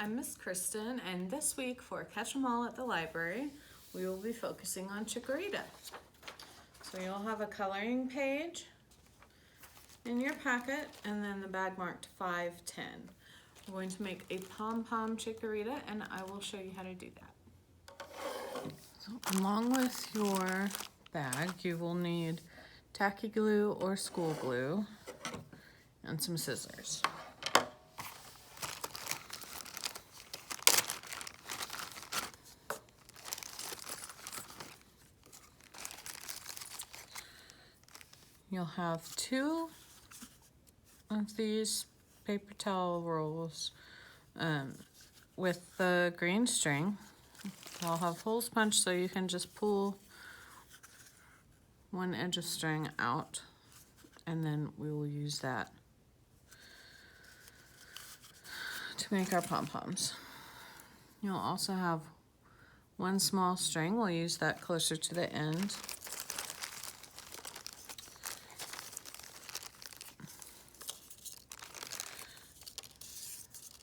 I'm Miss Kristin, and this week for Catch 'em All at the library, we will be focusing on Chikorita. So you'll have a coloring page in your packet, and then the bag marked 510. We're going to make a Pom Pom Chikorita, and I will show you how to do that. So along with your bag, you will need tacky glue or school glue and some scissors. You'll have 2 of these paper towel rolls with the green string. They'll have holes punched so you can just pull one edge of string out, and then we will use that to make our pom-poms. You'll also have 1 small string. We'll use that closer to the end.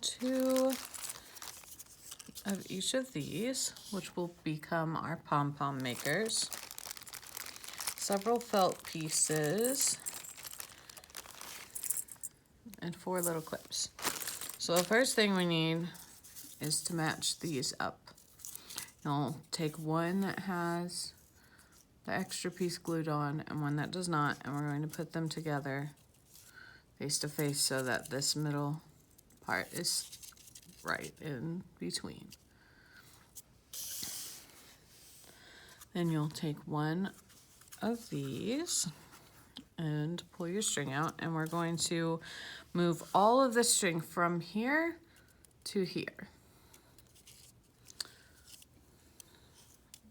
2 of each of these, which will become our pom-pom makers. Several felt pieces, and 4 little clips. So the first thing we need is to match these up. You'll take one that has the extra piece glued on and one that does not, and we're going to put them together face to face so that this middle part is right in between. Then you'll take one of these and pull your string out, and we're going to move all of the string from here to here.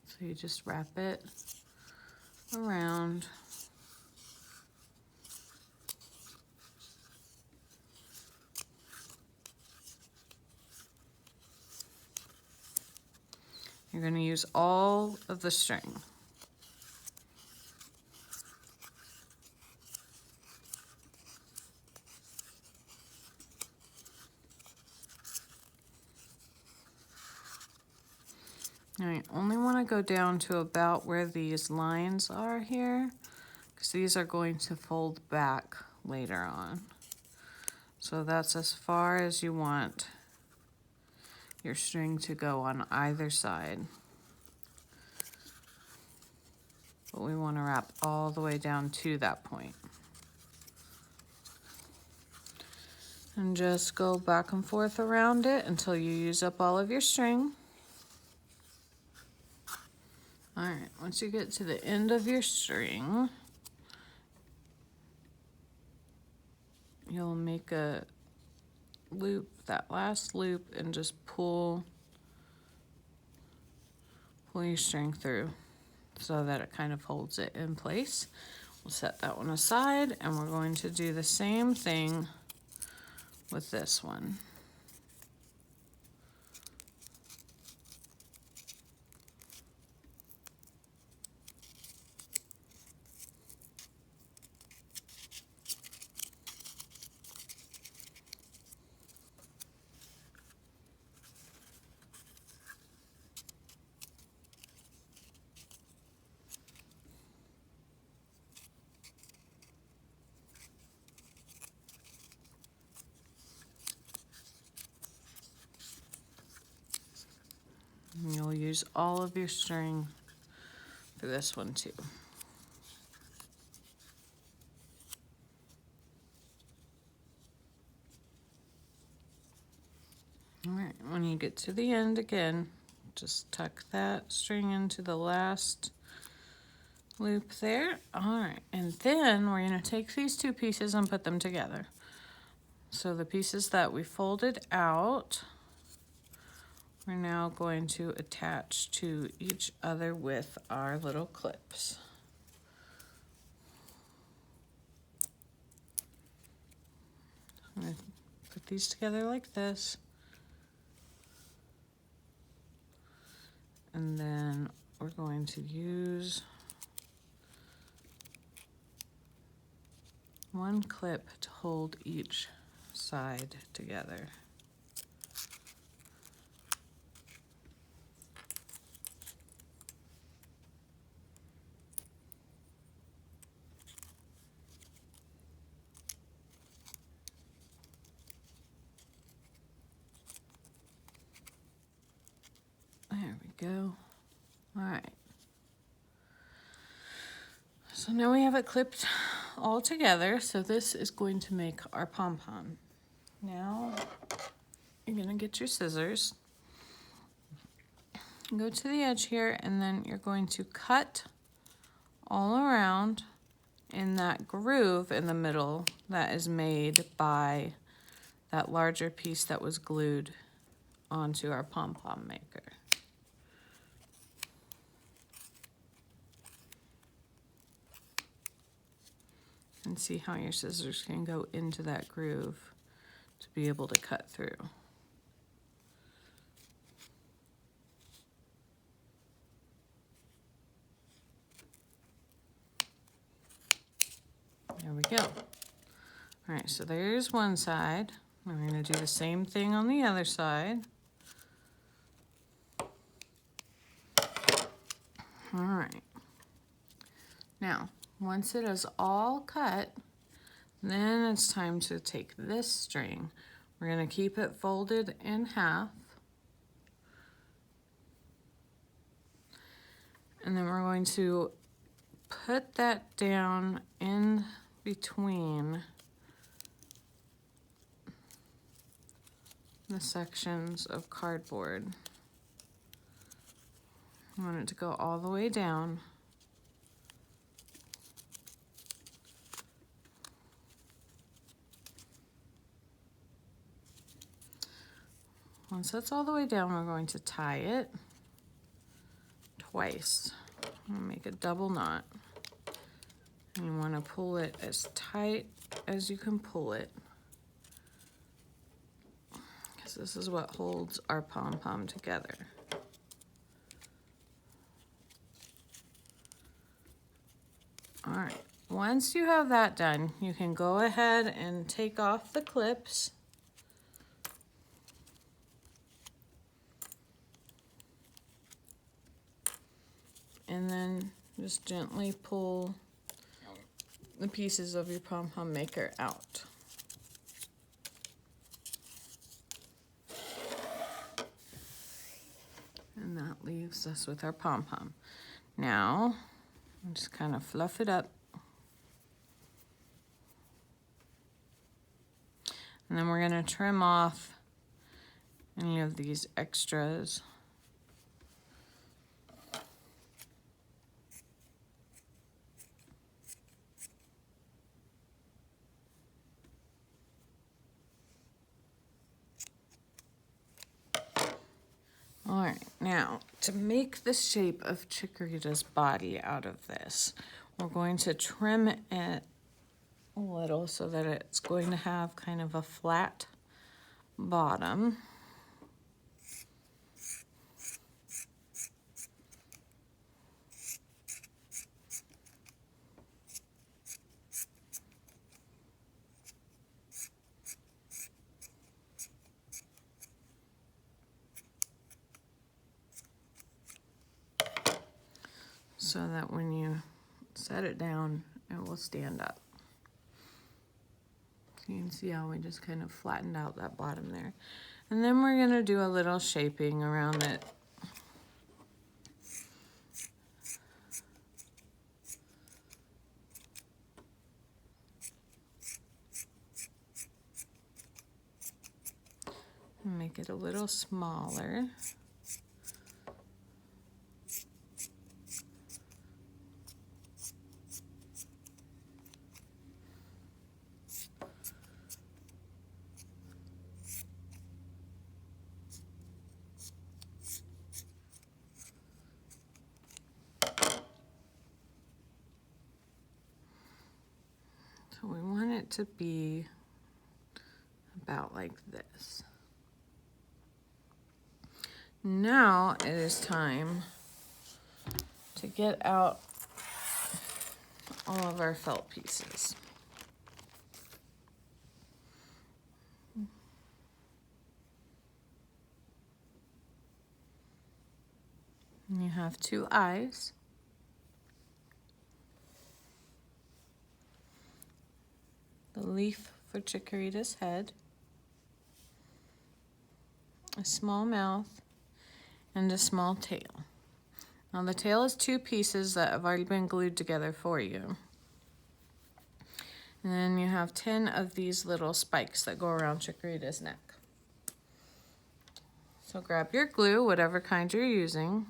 So you just wrap it around. You're going to use all of the string. Now you only want to go down to about where these lines are here, because these are going to fold back later on. So that's as far as you want your string to go on either side. But we want to wrap all the way down to that point. And just go back and forth around it until you use up all of your string. All right, once you get to the end of your string, you'll make a loop, that last loop, and just pull your string through so that it kind of holds it in place. We'll set that one aside, and we're going to do the same thing with this one. And you'll use all of your string for this one too. All right, when you get to the end again, just tuck that string into the last loop there. All right, and then we're going to take these 2 pieces and put them together. So the pieces that we folded out, we're now going to attach to each other with our little clips. I'm going to put these together like this. And then we're going to use 1 clip to hold each side together. go. All right. So now we have it clipped all together. So this is going to make our pom-pom. Now you're gonna get your scissors, go to the edge here, and then you're going to cut all around in that groove in the middle that is made by that larger piece that was glued onto our pom-pom maker. And see how your scissors can go into that groove to be able to cut through. There we go. All right, so there's one side. We're going to do the same thing on the other side. All right. Now, once it is all cut, then it's time to take this string. We're going to keep it folded in half. And then we're going to put that down in between the sections of cardboard. I want it to go all the way down. Once that's all the way down, we're going to tie it twice. I'm gonna make a double knot. And you want to pull it as tight as you can pull it, because this is what holds our pom-pom together. All right, once you have that done, you can go ahead and take off the clips. And then just gently pull the pieces of your pom-pom maker out. And that leaves us with our pom-pom. Now, just kind of fluff it up. And then we're going to trim off any of these extras. All right, now to make the shape of Chikorita's body out of this, we're going to trim it a little so that it's going to have kind of a flat bottom. So that when you set it down, it will stand up. So you can see how we just kind of flattened out that bottom there. And then we're gonna do a little shaping around it. And make it a little smaller. So we want it to be about like this. Now it is time to get out all of our felt pieces. And you have two eyes. The leaf for Chikorita's head, a small mouth, and a small tail. Now the tail is 2 pieces that have already been glued together for you. And then you have 10 of these little spikes that go around Chikorita's neck. So grab your glue, whatever kind you're using,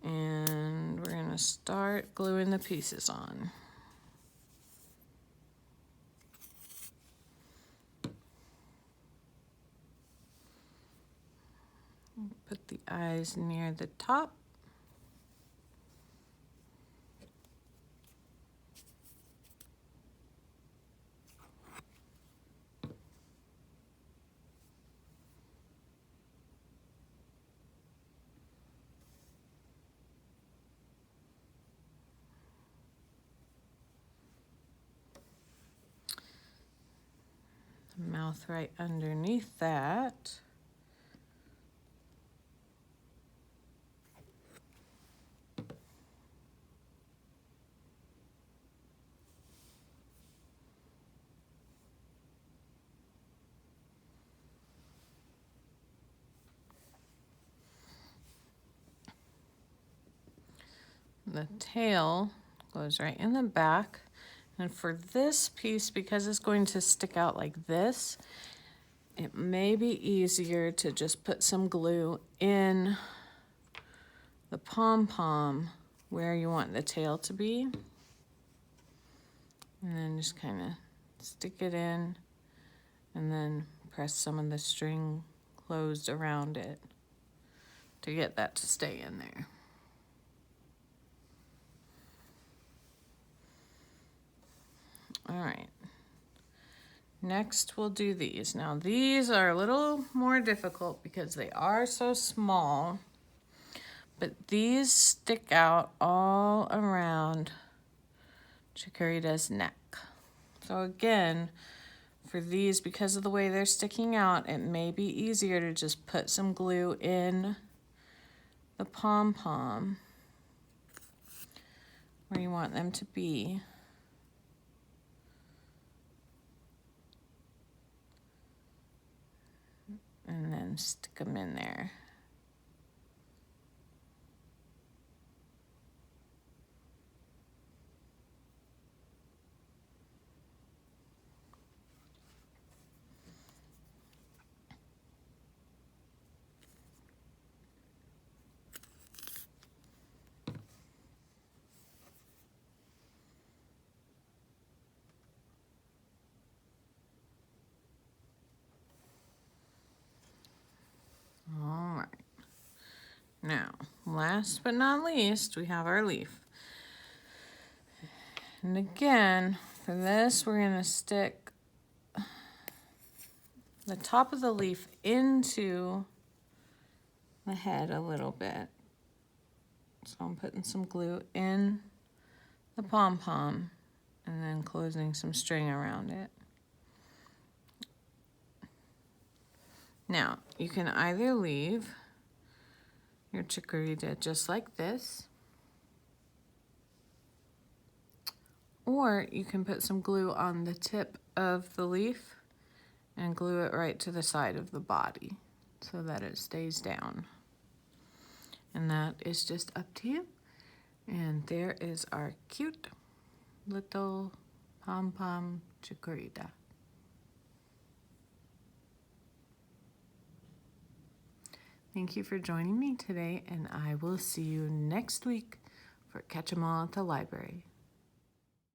and we're gonna start gluing the pieces on. Put the eyes near the top. The mouth right underneath that. The tail goes right in the back. And for this piece, because it's going to stick out like this, it may be easier to just put some glue in the pom-pom where you want the tail to be. And then just kind of stick it in and then press some of the string closed around it to get that to stay in there. All right, next we'll do these. Now these are a little more difficult because they are so small, but these stick out all around Chikorita's neck. So again, for these, because of the way they're sticking out, it may be easier to just put some glue in the pom-pom where you want them to be. And then stick them in there. All right. Now, last but not least, we have our leaf. And again, for this, we're going to stick the top of the leaf into the head a little bit. So I'm putting some glue in the pom-pom and then closing some string around it. Now, you can either leave your Chikorita just like this, or you can put some glue on the tip of the leaf and glue it right to the side of the body so that it stays down. And that is just up to you. And there is our cute little pom-pom Chikorita. Thank you for joining me today, and I will see you next week for Catch 'em All at the Library.